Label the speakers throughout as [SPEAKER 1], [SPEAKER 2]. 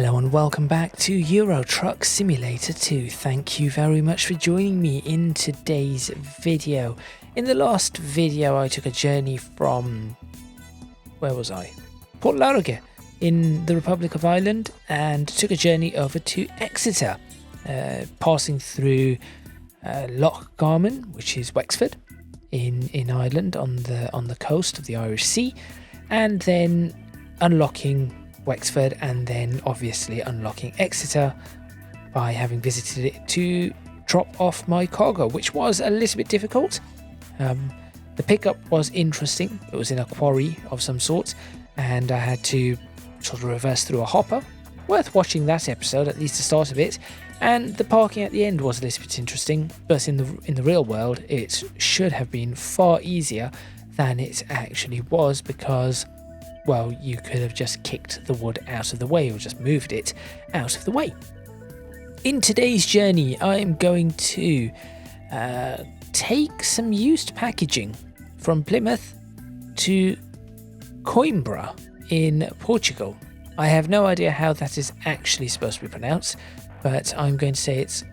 [SPEAKER 1] Hello and welcome back to Euro Truck Simulator 2. Thank you very much for joining me in today's video. In the last video I took a journey from, where was I? Port Largue in the Republic of Ireland, and took a journey over to Exeter, passing through Loch Garman, which is Wexford in Ireland on the coast of the Irish Sea, and then unlocking Wexford, and then obviously unlocking Exeter by having visited it to drop off my cargo, which was a little bit difficult. The pickup was interesting. It was in a quarry of some sort, and I had to sort of reverse through a hopper. Worth watching that episode, at least the start of it. And the parking at the end was a little bit interesting, but in the real world it should have been far easier than it actually was, because, well, you could have just kicked the wood out of the way or just moved it out of the way. In today's journey, I'm going to take some used packaging from Plymouth to Coimbra in Portugal. I have no idea how that is actually supposed to be pronounced, but I'm going to say it's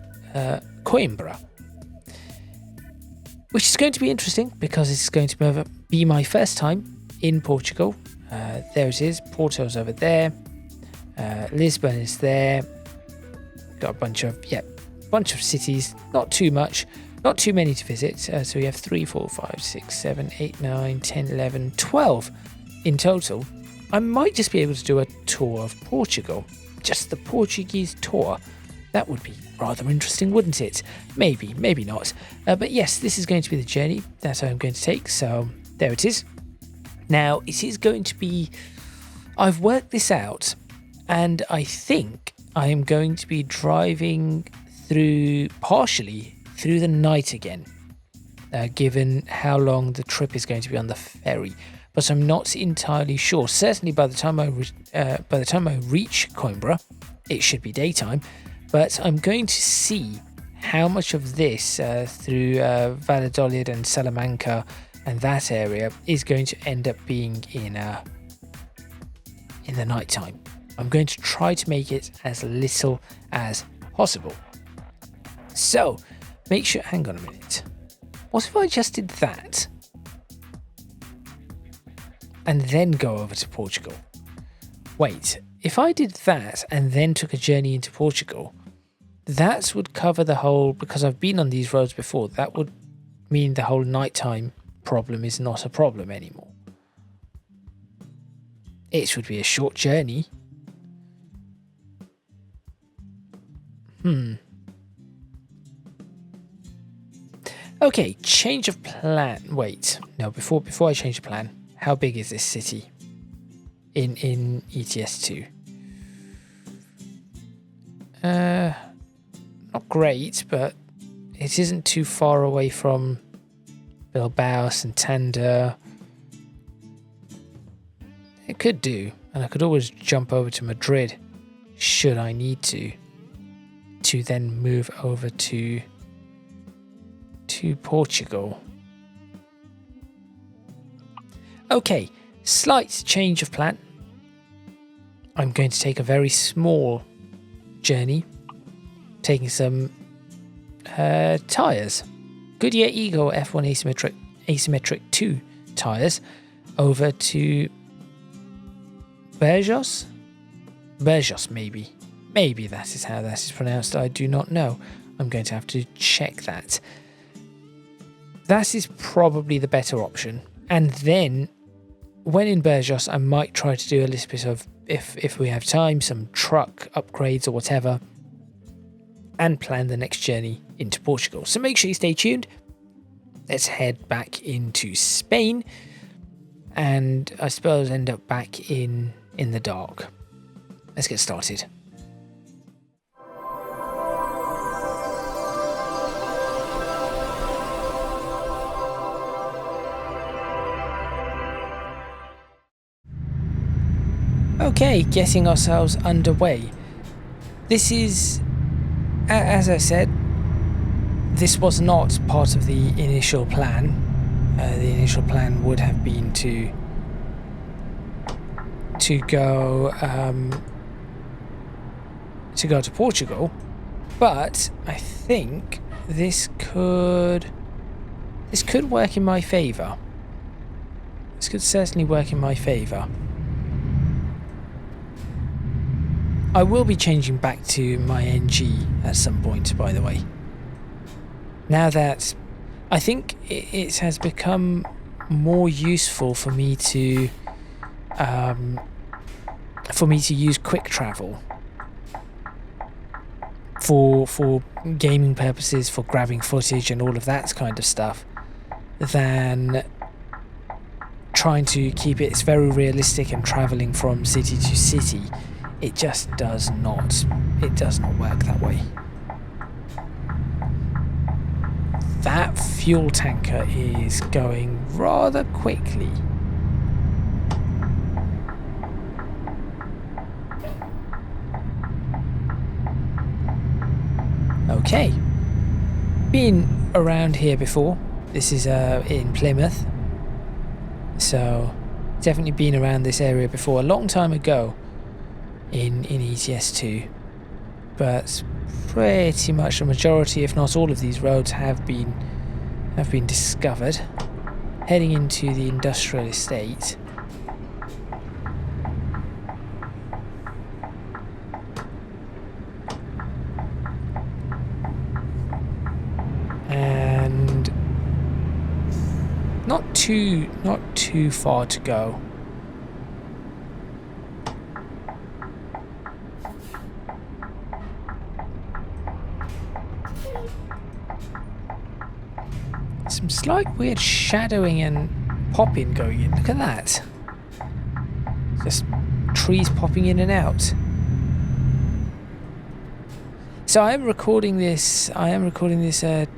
[SPEAKER 1] Coimbra, which is going to be interesting because it's going to be my first time in Portugal. There it is. Porto's over there. Lisbon is there. Got a bunch of cities. Not too much. Not too many to visit. So we have 3, 4, 5, 6, 7, 8, 9, 10, 11, 12 in total. I might just be able to do a tour of Portugal. Just the Portuguese tour. That would be rather interesting, wouldn't it? Maybe, maybe not. But yes, this is going to be the journey that I'm going to take. So there it is. Now, it is going to be, I've worked this out, and I think I am going to be driving partially through the night again, given how long the trip is going to be on the ferry. But I'm not entirely sure. Certainly by the time I reach Coimbra, it should be daytime. But I'm going to see how much of this through Valladolid and Salamanca and that area is going to end up being in the night time. I'm going to try to make it as little as possible. So make sure, hang on a minute. What if I just did that and then go over to Portugal? Wait, if I did that and then took a journey into Portugal, that would cover the whole, because I've been on these roads before, that would mean the whole nighttime problem is not a problem anymore. It would be a short journey. Okay, change of plan. Wait, no, before I change the plan, how big is this city in ETS 2? Not great, but it isn't too far away from Bilbao, Santander. It could do, and I could always jump over to Madrid should I need to then move over to Portugal. Okay, slight change of plan. I'm going to take a very small journey, taking some tyres. Goodyear Ego F1 asymmetric 2 tyres over to Burgos? Burgos, maybe. Maybe that is how that is pronounced. I do not know. I'm going to have to check that. That is probably the better option. And then, when in Burgos, I might try to do a little bit of, if we have time, some truck upgrades or whatever, and plan the next journey into Portugal. So make sure you stay tuned. Let's head back into Spain, and I suppose end up back in the dark. Let's get started. Okay, getting ourselves underway. This is, as I said, this was not part of the initial plan. The initial plan would have been to go to go to Portugal, but I think this could work in my favour. This could certainly work in my favour. I will be changing back to my NG at some point, by the way. Now that I think it has become more useful for me to use quick travel for gaming purposes, for grabbing footage and all of that kind of stuff, than trying to keep it very realistic and traveling from city to city. It just does not work that way. That fuel tanker is going rather quickly. Okay, been around here before. This is in Plymouth, so definitely been around this area before, a long time ago in ETS2, but pretty much the majority, if not all, of these roads have been discovered. Heading into the industrial estate. And not too far to go. Some slight weird shadowing and popping going in. Look at that. Just trees popping in and out. So I am recording this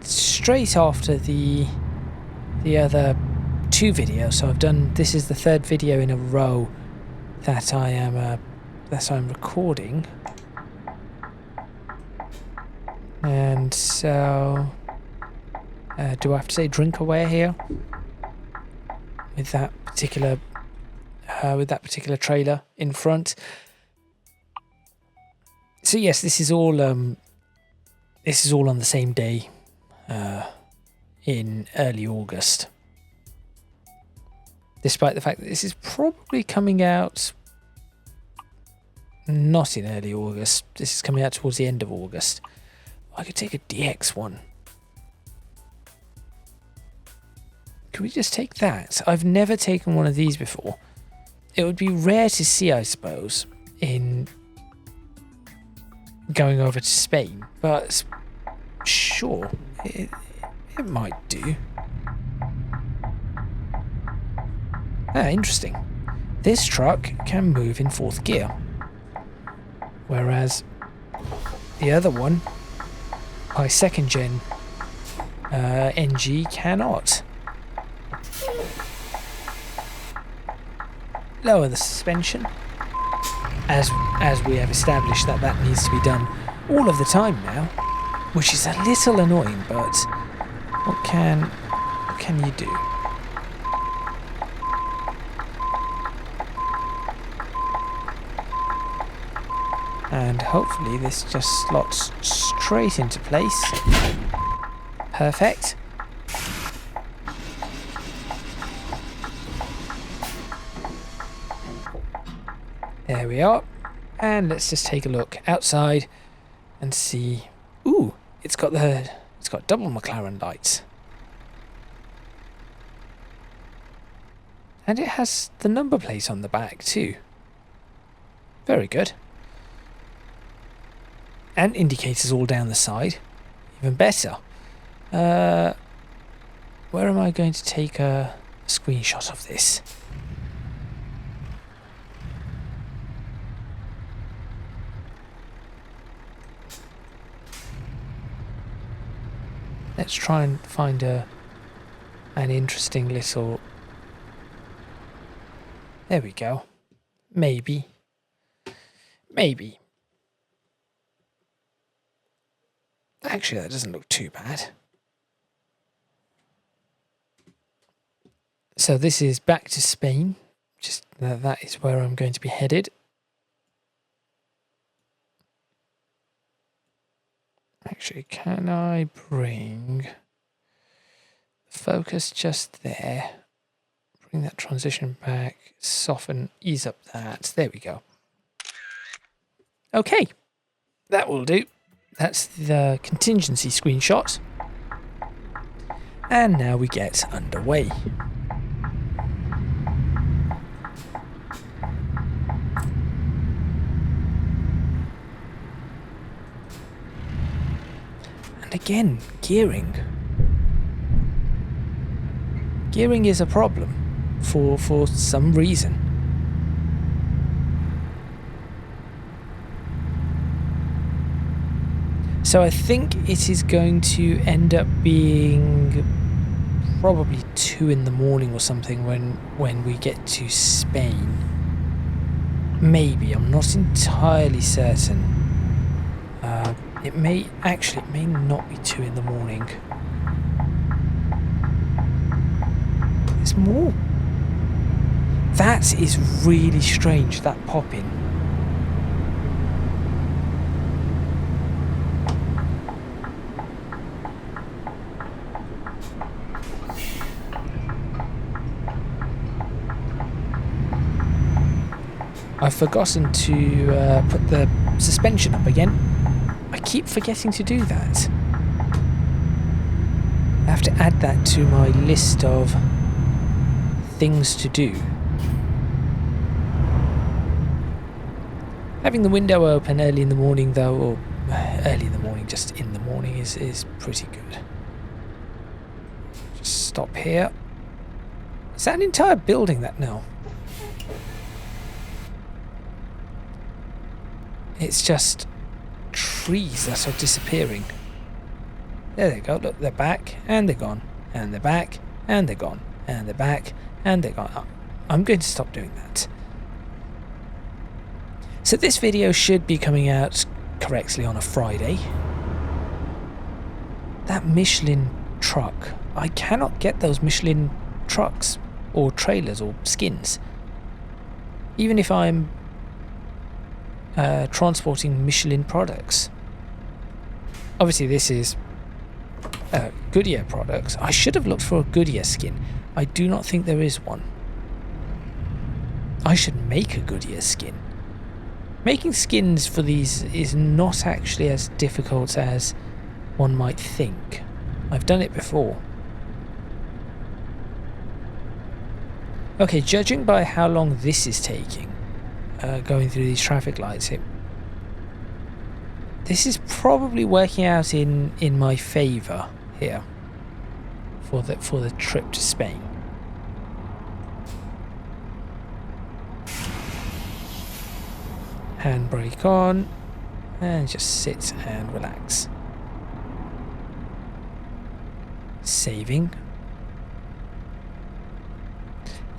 [SPEAKER 1] straight after the other two videos. So I've done, this is the third video in a row that I'm recording. And so do I have to say drink away here with that particular trailer in front? So yes, this is all on the same day in early August. Despite the fact that this is probably coming out not in early August. This is coming out towards the end of August. I could take a DX one. Can we just take that? I've never taken one of these before. It would be rare to see, I suppose, in going over to Spain, but sure, it might do. Ah, interesting. This truck can move in 4th gear, whereas the other one, my 2nd gen NG, cannot. Lower the suspension, as we have established that needs to be done all of the time now, which is a little annoying, but what can you do? And hopefully this just slots straight into place. Perfect. There we are. And let's just take a look outside and see. Ooh, it's got double McLaren lights. And it has the number plate on the back too. Very good. And indicators all down the side. Even better. Where am I going to take a screenshot of this? Let's try and find an interesting little... There we go. Maybe. Actually, that doesn't look too bad. So this is back to Spain. Just that is where I'm going to be headed. Actually, can I bring the focus just there? Bring that transition back, soften, ease up that. There we go. Okay, that will do. That's the contingency screenshot. And now we get underway. And again, gearing. Gearing is a problem for some reason. So I think it is going to end up being probably 2 in the morning or something when we get to Spain. Maybe, I'm not entirely certain. It may not be 2 in the morning. There's more. That is really strange, that pop-in. I've forgotten to put the suspension up again. I keep forgetting to do that. I have to add that to my list of things to do. Having the window open early in the morning though, or early in the morning, just in the morning, is pretty good. Just stop here. Is that an entire building that now? It's just trees that are disappearing. There they go, look, they're back, and they're gone, and they're back, and they're gone, and they're back, and they're gone. I'm going to stop doing that. So this video should be coming out correctly on a Friday. That Michelin truck, I cannot get those Michelin trucks, or trailers, or skins. Even if I'm transporting Michelin products. Obviously this is Goodyear products. I should have looked for a Goodyear skin. I do not think there is one. I should make a Goodyear skin. Making skins for these is not actually as difficult as one might think. I've done it before. Okay, judging by how long this is taking, going through these traffic lights, this is probably working out in my favour here for the trip to Spain. Handbrake on, and just sit and relax. Saving.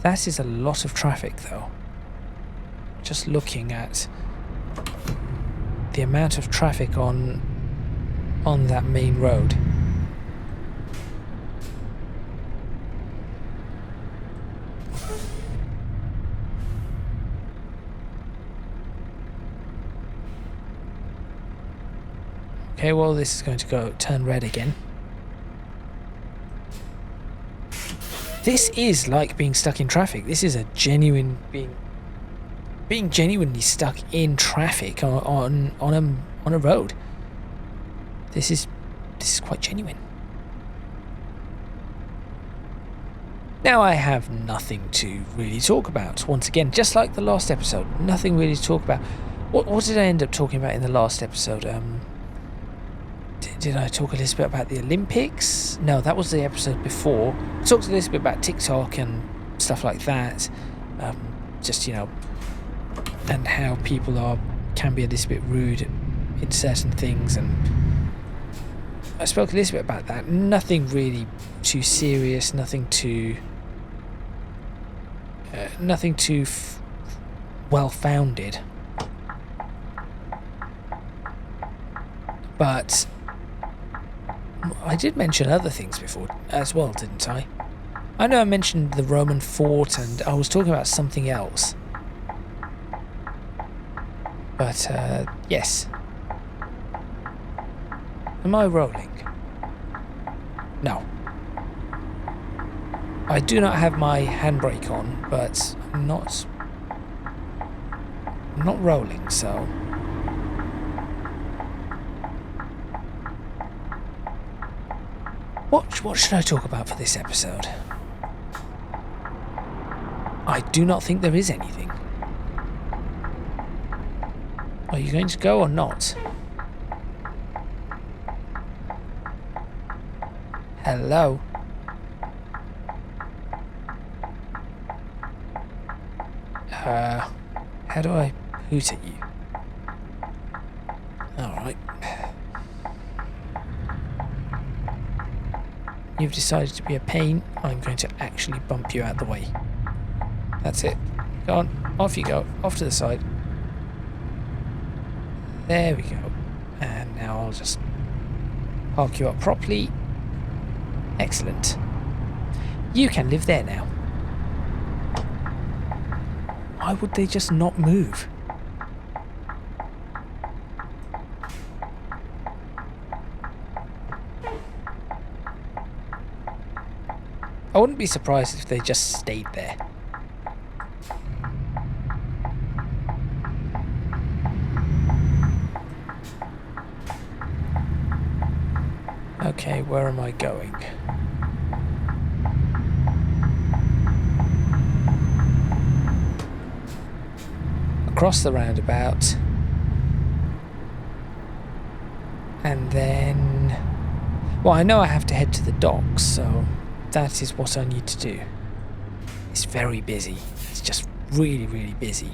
[SPEAKER 1] That is a lot of traffic though. Just looking at the amount of traffic on that main road. Okay, well this is going to turn red again. This is like being stuck in traffic. This is a genuine being genuinely stuck in traffic on a road. This is quite genuine. Now I have nothing to really talk about. Once again, just like the last episode, nothing really to talk about. What did I end up talking about in the last episode? Did I talk a little bit about the Olympics? No, that was the episode before. I talked a little bit about TikTok and stuff like that. Just, you know, and how people can be a little bit rude in certain things, and I spoke a little bit about that. Nothing really too serious, nothing too well-founded. But I did mention other things before as well, didn't I? I know I mentioned the Roman fort, and I was talking about something else. But yes. Am I rolling? No. I do not have my handbrake on, but I'm not rolling, so... What should I talk about for this episode? I do not think there is anything. Are you going to go or not? Hello? How do I hoot at you? Alright. You've decided to be a pain. I'm going to actually bump you out the way. That's it. Go on. Off you go. Off to the side. There we go. And now I'll just park you up properly. Excellent. You can live there now. Why would they just not move? I wouldn't be surprised if they just stayed there. Okay, where am I going? Across the roundabout. And then... Well, I know I have to head to the docks, so that is what I need to do. It's very busy. It's just really, really busy.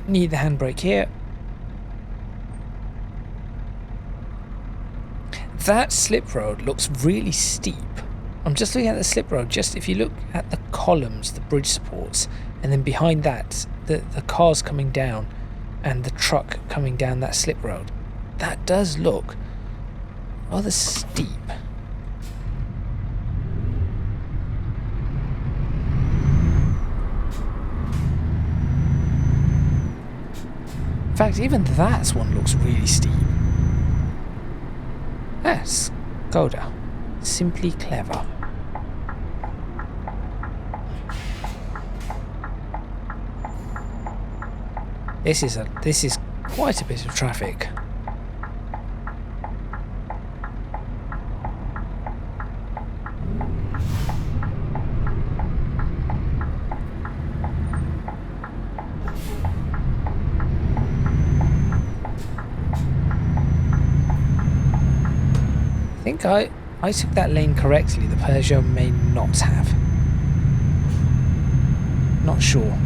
[SPEAKER 1] Need the handbrake here. That slip road looks really steep. I'm just looking at the slip road. Just if you look at the columns, the bridge supports, and then behind that, the cars coming down and the truck coming down that slip road, that does look rather steep. In fact, even that one looks really steep. Yes, Skoda. Simply clever. This is quite a bit of traffic. I think I took that lane correctly. The Peugeot may not have. Not sure.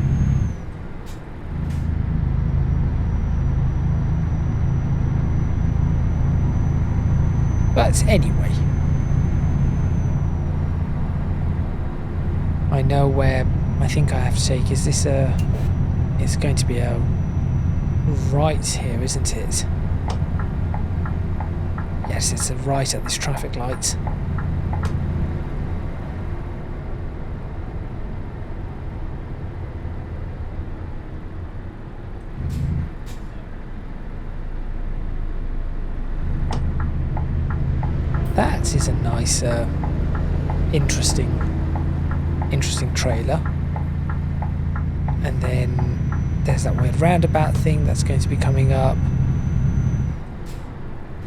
[SPEAKER 1] But anyway, I know where I think I have to take. Is this a... It's going to be a right here, isn't it? Yes, it's a right at this traffic light. That is a nice, interesting trailer. And then there's that weird roundabout thing that's going to be coming up.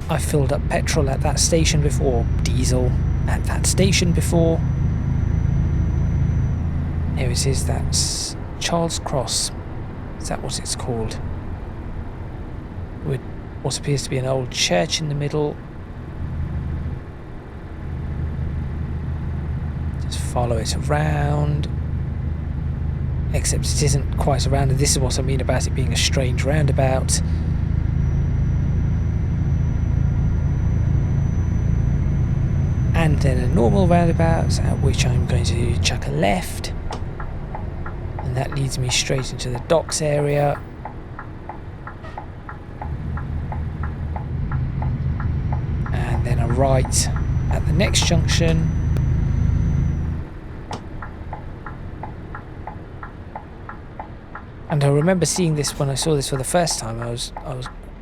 [SPEAKER 1] I filled up petrol at that station before, diesel at that station before. Here it is, that's Charles Cross. Is that what it's called? With what appears to be an old church in the middle. Just follow it around. Except it isn't quite a round, and this is what I mean about it being a strange roundabout. And then a normal roundabout, at which I'm going to chuck a left. And that leads me straight into the docks area. And then a right at the next junction. And I remember seeing this when I saw this for the first time. I was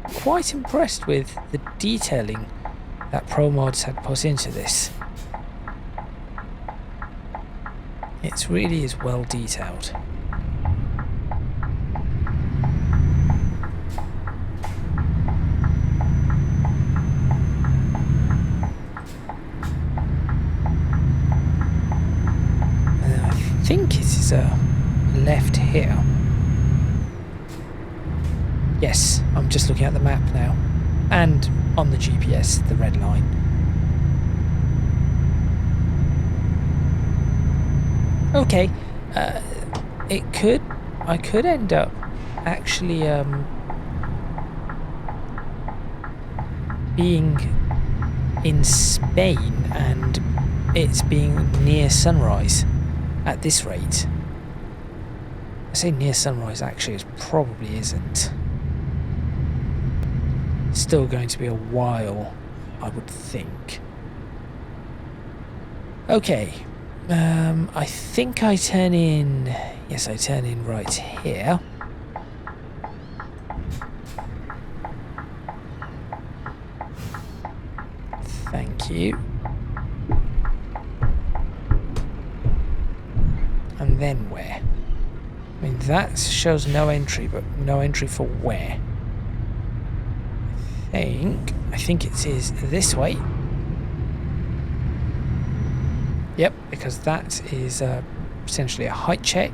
[SPEAKER 1] quite impressed with the detailing that Promods had put into this. It really is well detailed. I think it is a left here. Yes, I'm just looking at the map now. And on the GPS, the red line. Okay, I could end up actually being in Spain and it's being near sunrise at this rate. I say near sunrise, actually it probably isn't. Still going to be a while, I would think. Okay, I think I turn in, yes I turn in right here. Thank you. And then where? I mean that shows no entry, but no entry for where? I think it is this way. Yep, because that is essentially a height check.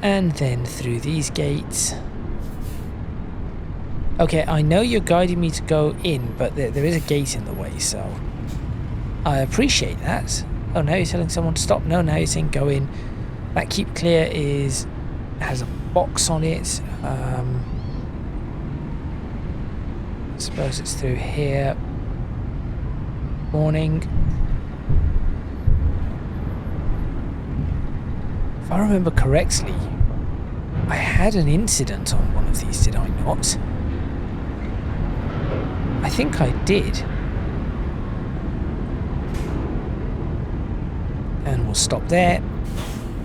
[SPEAKER 1] And then through these gates. Okay, I know you're guiding me to go in, but there is a gate in the way, so I appreciate that. Oh, now you're telling someone to stop. No, now you're saying go in. That keep clear has a box on it. I suppose it's through here. Morning. If I remember correctly, I had an incident on one of these, did I not? I think I did. And we'll stop there.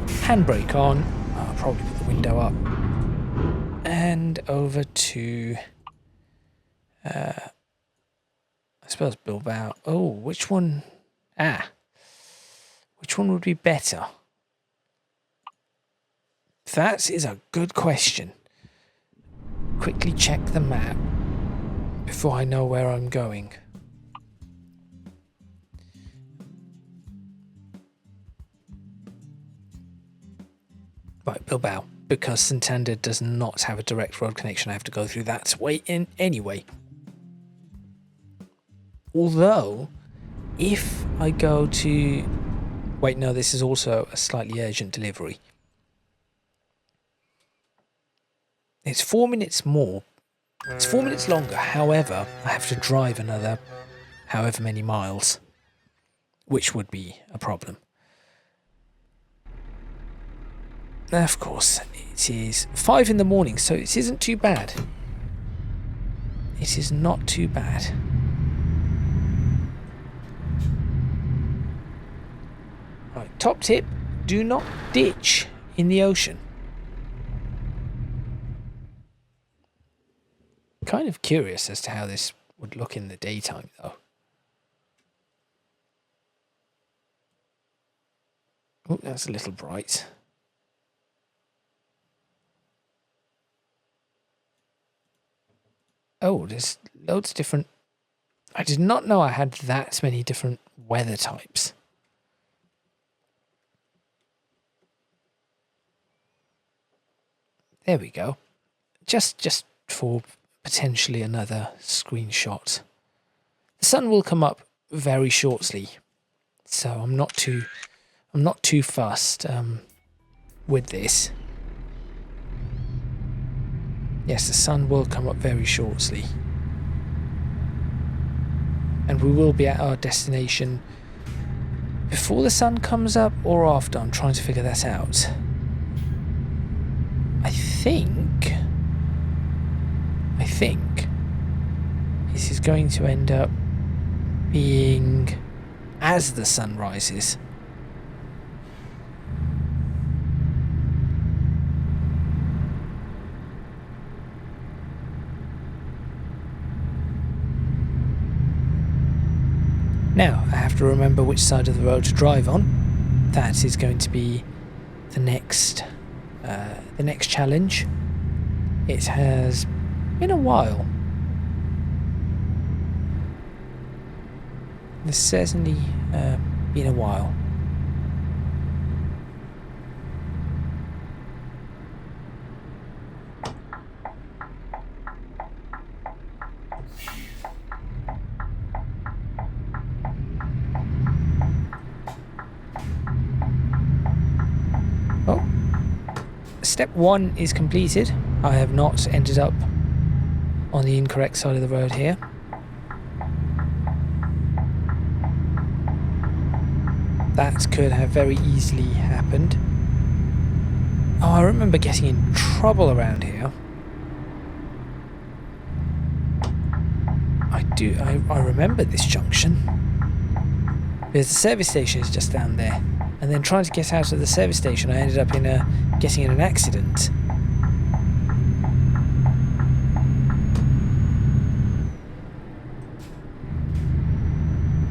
[SPEAKER 1] Handbrake on. I'll probably put the window up. And over to... I suppose Bilbao. Oh, which one? Which one would be better? That is a good question. Quickly check the map before I know where I'm going. Right, Bilbao. Because Santander does not have a direct road connection, I have to go through that way in anyway. Although, if I go to... Wait, no, this is also a slightly urgent delivery. It's 4 minutes more. It's 4 minutes longer. However, I have to drive another however many miles, which would be a problem. Of course, it is 5 in the morning, so it isn't too bad. It is not too bad. Right, top tip, do not ditch in the ocean. Kind of curious as to how this would look in the daytime, though. Oh, that's a little bright. Oh, there's loads of different... I did not know I had that many different weather types. There we go. Just for potentially another screenshot. The sun will come up very shortly, so I'm not too fussed with this. Yes, the sun will come up very shortly. And we will be at our destination before the sun comes up or after. I'm trying to figure that out. I think this is going to end up being as the sun rises. Now, I have to remember which side of the road to drive on. That is going to be the next challenge. It has been a while. It's certainly been a while. Oh, step 1 is completed. I have not ended up on the incorrect side of the road here. That could have very easily happened. Oh, I remember getting in trouble around here. I remember this junction. Because the service station is just down there. And then trying to get out of the service station, I ended up getting in an accident.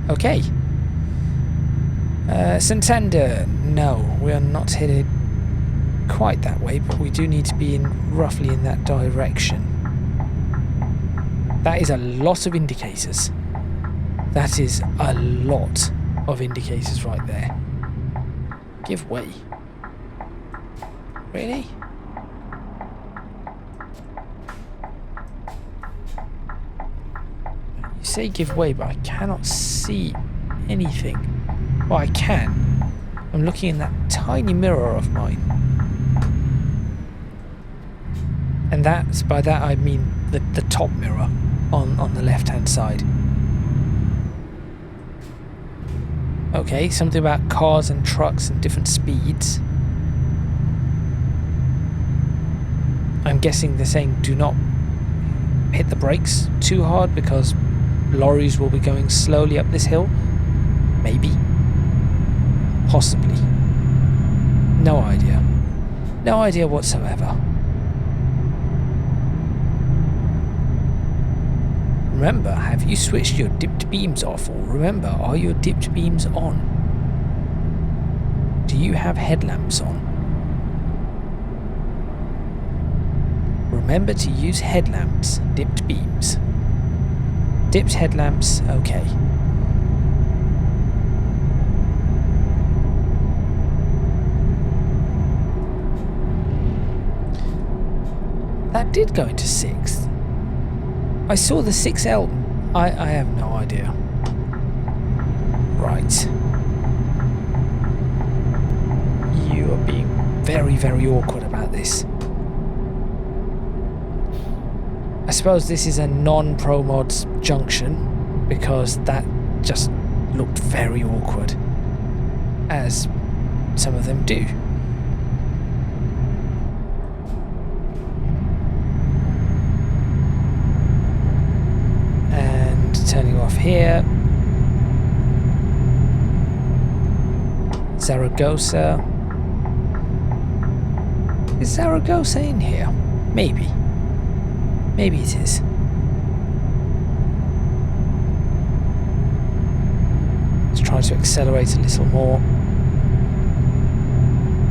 [SPEAKER 1] Okay. Santander, no, we are not headed quite that way, but we do need to be roughly in that direction. That is a lot of indicators. That is a lot of indicators right there. Give way. Really? You say give way, but I cannot see anything. Well, I can. I'm looking in that tiny mirror of mine. And by that I mean the top mirror on the left-hand side. Okay, something about cars and trucks and different speeds. I'm guessing they're saying do not hit the brakes too hard because lorries will be going slowly up this hill. Maybe. Possibly. No idea. No idea whatsoever. Remember, have you switched your dipped beams off? Or remember, are your dipped beams on? Do you have headlamps on? Remember to use headlamps, dipped beams. Dipped headlamps, okay. That did go into 6th. I saw the 6L. I have no idea. Right. You are being very, very awkward about this. I suppose this is a non-Promods junction because that just looked very awkward, as some of them do. Turning off here. Zaragoza. Is Zaragoza in here? Maybe. Maybe it is. Let's try to accelerate a little more.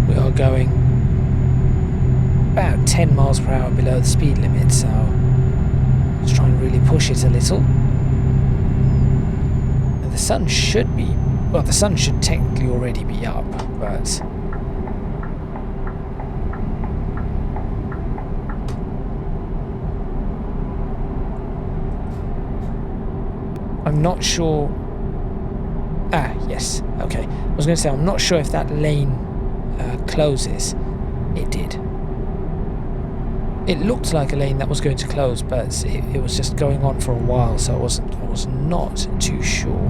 [SPEAKER 1] We are going about 10 miles per hour below the speed limit, so let's try and really push it a little. The sun should be, well, the sun should technically already be up, but I'm not sure. Ah, yes, okay. I was going to say, I'm not sure if that lane closes. It did. It looked like a lane that was going to close, but it was just going on for a while, so I was not too sure.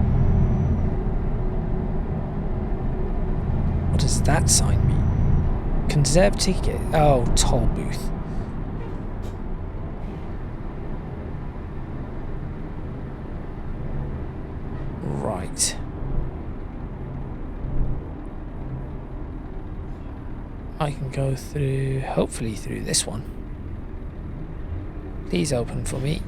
[SPEAKER 1] What does that sign mean? Conserve ticket. Oh, toll booth. Right. I can go through, hopefully through this one. Please open for me.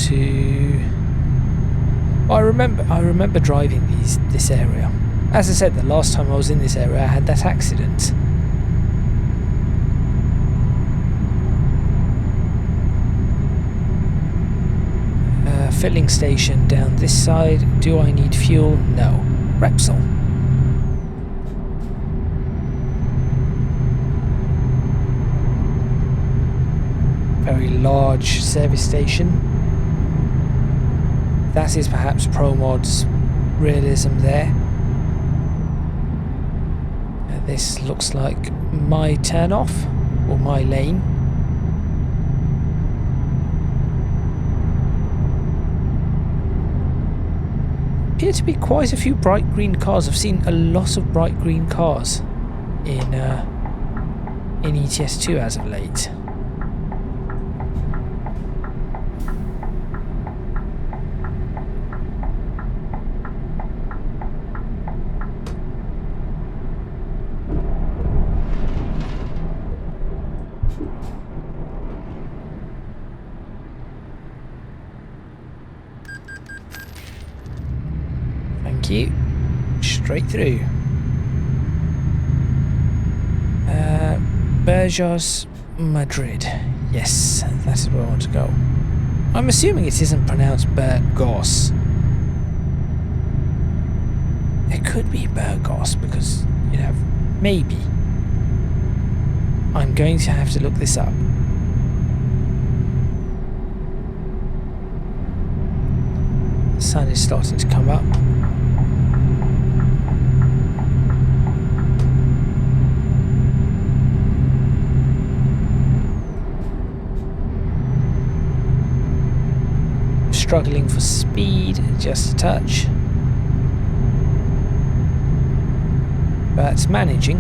[SPEAKER 1] to... Well, I remember driving this area. As I said, the last time I was in this area I had that accident. Filling station down this side. Do I need fuel? No. Repsol. Very large service station. That is perhaps Promods realism there. This looks like my turn off, or my lane. Appear to be quite a few bright green cars. I've seen a lot of bright green cars in ETS2 as of late. You straight through. Burgos, Madrid. Yes, that's where I want to go. I'm assuming it isn't pronounced Burgos. It could be Burgos because, you know, maybe. I'm going to have to look this up. The sun is starting to come up. Struggling for speed, just a touch, but managing.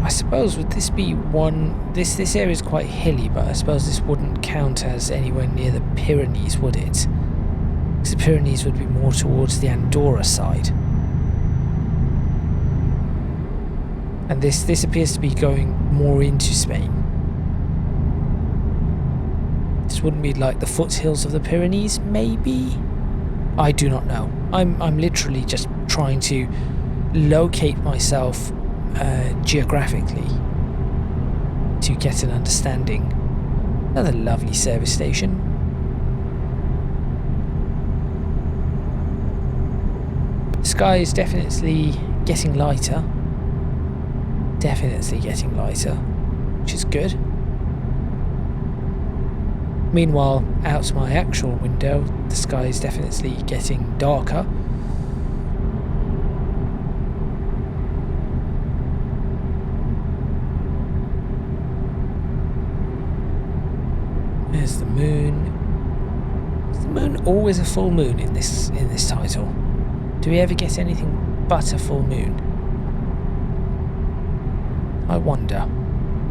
[SPEAKER 1] I suppose would this be one? This area is quite hilly, but I suppose this wouldn't count as anywhere near the Pyrenees, would it? Because the Pyrenees would be more towards the Andorra side. And this appears to be going more into Spain. This wouldn't be like the foothills of the Pyrenees, maybe? I do not know. I'm literally just trying to locate myself geographically to get an understanding. Another lovely service station. The sky is definitely getting lighter. Definitely getting lighter, which is good. Meanwhile, out my actual window, the sky is definitely getting darker. There's the moon. Is the moon always a full moon in this title? Do we ever get anything but a full moon? I wonder.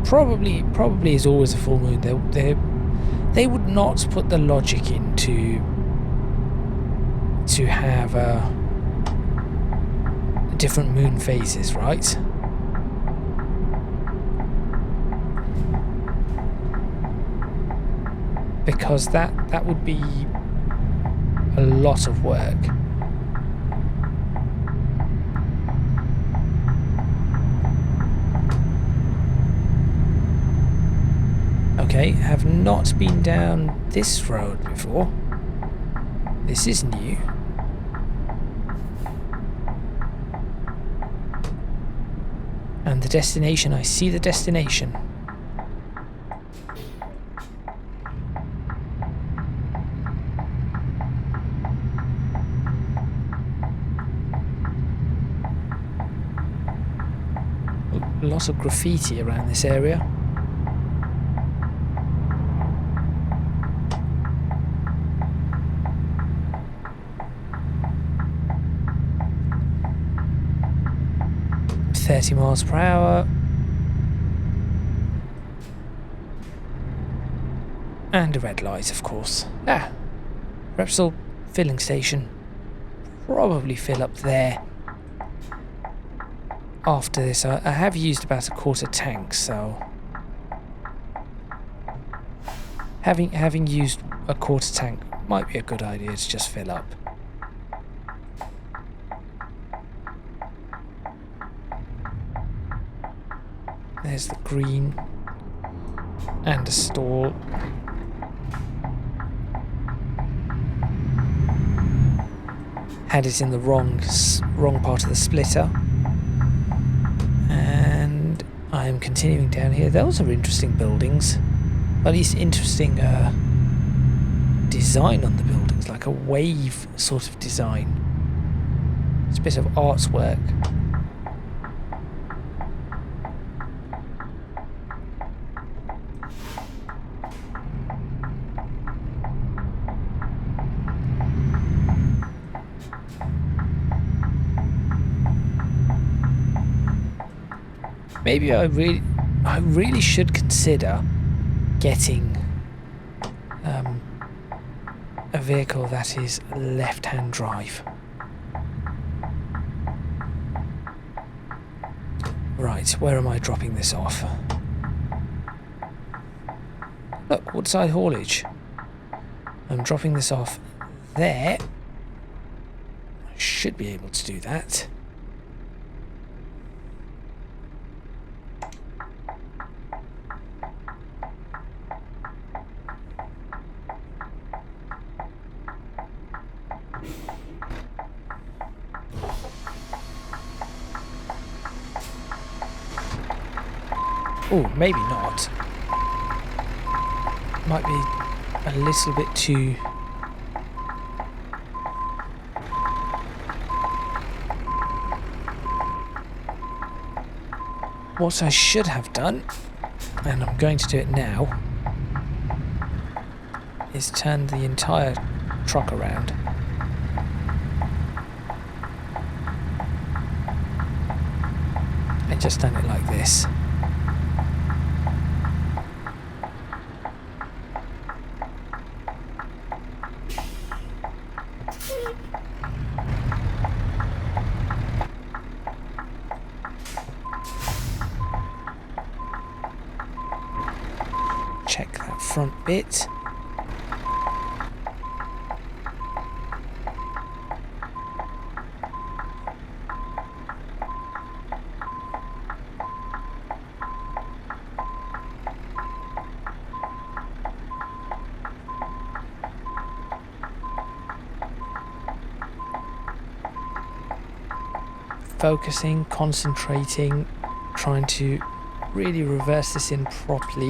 [SPEAKER 1] Probably is always a full moon. They would not put the logic in to have different moon phases, right? Because that would be a lot of work. Okay, have not been down this road before. This is new. And the destination, I see the destination. Lots of graffiti around this area. .30 miles per hour. And a red light, of course. Repsol filling station. Probably fill up there. after this. I have used about a quarter tank, so having used a quarter tank might be a good idea to just fill up. There's the green and a stall. Had it in the wrong part of the splitter, and I am continuing down here. Those are interesting buildings, at least interesting design on the buildings, like a wave sort of design. It's a bit of artwork. Maybe I really should consider getting a vehicle that is left-hand drive. Right, where am I dropping this off? Look, woodside haulage. I'm dropping this off there. I should be able to do that. Oh, maybe not. Might be a little bit too... What I should have done, and I'm going to do it now, is turn the entire truck around. And just done it like this. Check that front bit. Focusing, concentrating, trying to really reverse this in properly.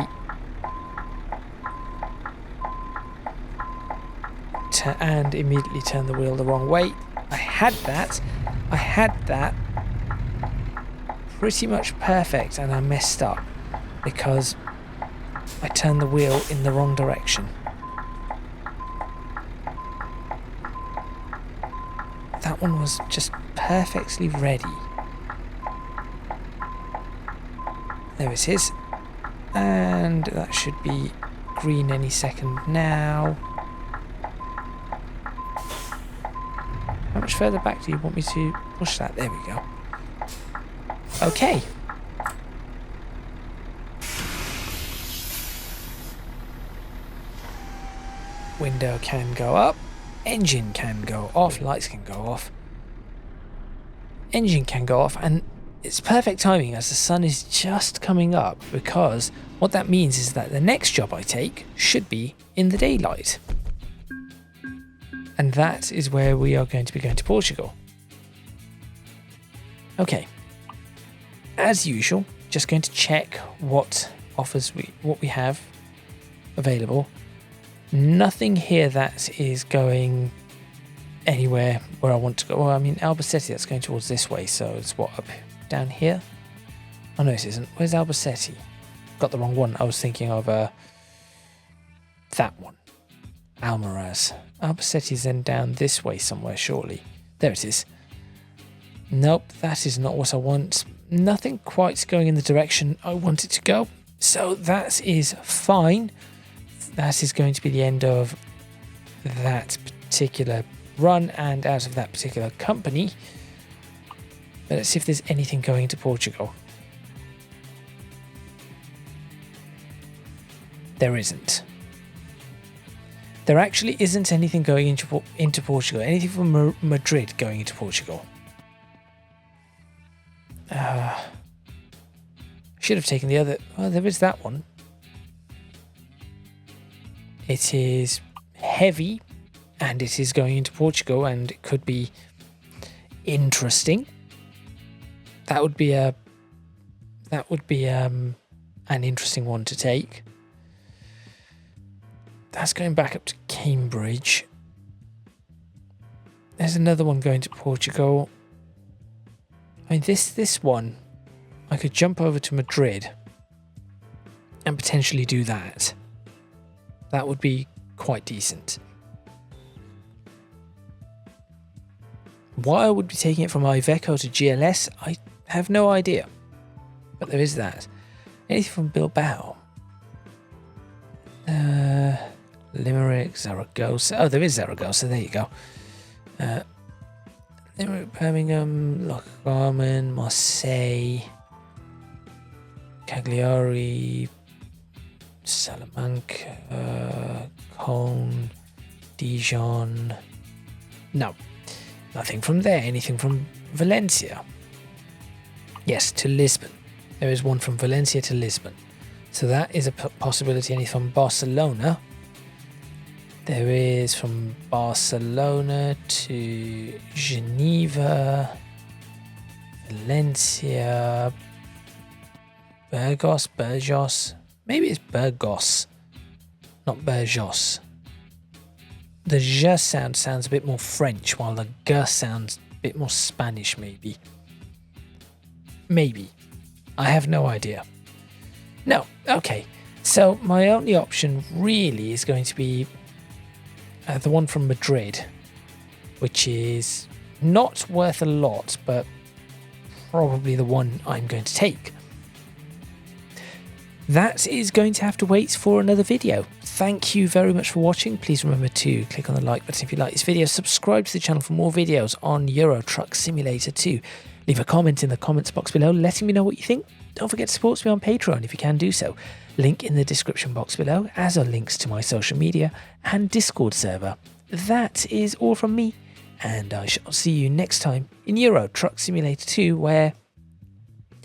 [SPEAKER 1] And immediately turn the wheel the wrong way. I had that pretty much perfect, and I messed up because I turned the wheel in the wrong direction. That one was just perfectly ready. There it is. And that should be green any second now. How much further back do you want me to push that? There we go. Okay. Window can go up. Engine can go off. Lights can go off. Engine can go off. And it's perfect timing as the sun is just coming up, because what that means is that the next job I take should be in the daylight. And that is where we are going to be going to Portugal. Okay. As usual, just going to check what offers we have available. Nothing here that is going anywhere where I want to go. Well, I mean, Albacete, that's going towards this way, so it's what, up down here? Oh no, it isn't. Where's Albacete? Got the wrong one. I was thinking of that one. Almaraz. Albacete is then down this way somewhere, surely. There it is. Nope, that is not what I want. Nothing quite going in the direction I want it to go. So that is fine. That is going to be the end of that particular run and out of that particular company. But let's see if there's anything going to Portugal. There isn't. There actually isn't anything going into Portugal. Anything from Madrid going into Portugal. Should have taken the other. Oh, there is that one. It is heavy, and it is going into Portugal, and it could be interesting. That would be an interesting one to take. That's going back up to Cambridge. There's another one going to Portugal. I mean, this one, I could jump over to Madrid and potentially do that. That would be quite decent. Why I would be taking it from Iveco to GLS, I have no idea. But there is that. Anything from Bilbao? Limerick, Zaragoza. Oh, there is Zaragoza. There you go. Limerick, Birmingham, Lochgarman, Marseille, Cagliari, Salamanca, Cone, Dijon. No, nothing from there. Anything from Valencia? Yes, to Lisbon. There is one from Valencia to Lisbon. So that is a possibility. Anything from Barcelona? There is from Barcelona to Geneva, Valencia, Burgos. Maybe it's Burgos, not Burgos. The J sounds a bit more French, while the G sounds a bit more Spanish, maybe. Maybe. I have no idea. No, okay. So my only option really is going to be the one from Madrid, which is not worth a lot, but probably the one I'm going to take. That is going to have to wait for another video. Thank you very much for watching. Please remember to click on the like button if you like this video. Subscribe to the channel for more videos on Euro Truck Simulator 2. Leave a comment in the comments box below letting me know what you think. Don't forget to support me on Patreon if you can do so. Link in the description box below, as are links to my social media and Discord server. That is all from me, and I shall see you next time in Euro Truck Simulator 2, where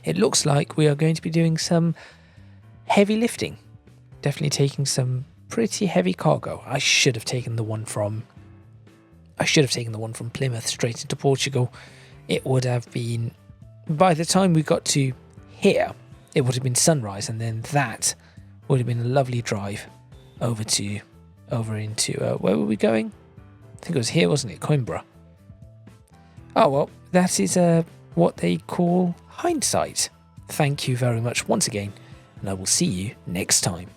[SPEAKER 1] it looks like we are going to be doing some heavy lifting. Definitely taking some pretty heavy cargo. I should have taken the one from Plymouth straight into Portugal. It would have been, by the time we got to here, it would have been sunrise, and then that would have been a lovely drive over into where were we going? I think it was here, wasn't it? Coimbra. Oh well, that is what they call hindsight. Thank you very much once again, and I will see you next time.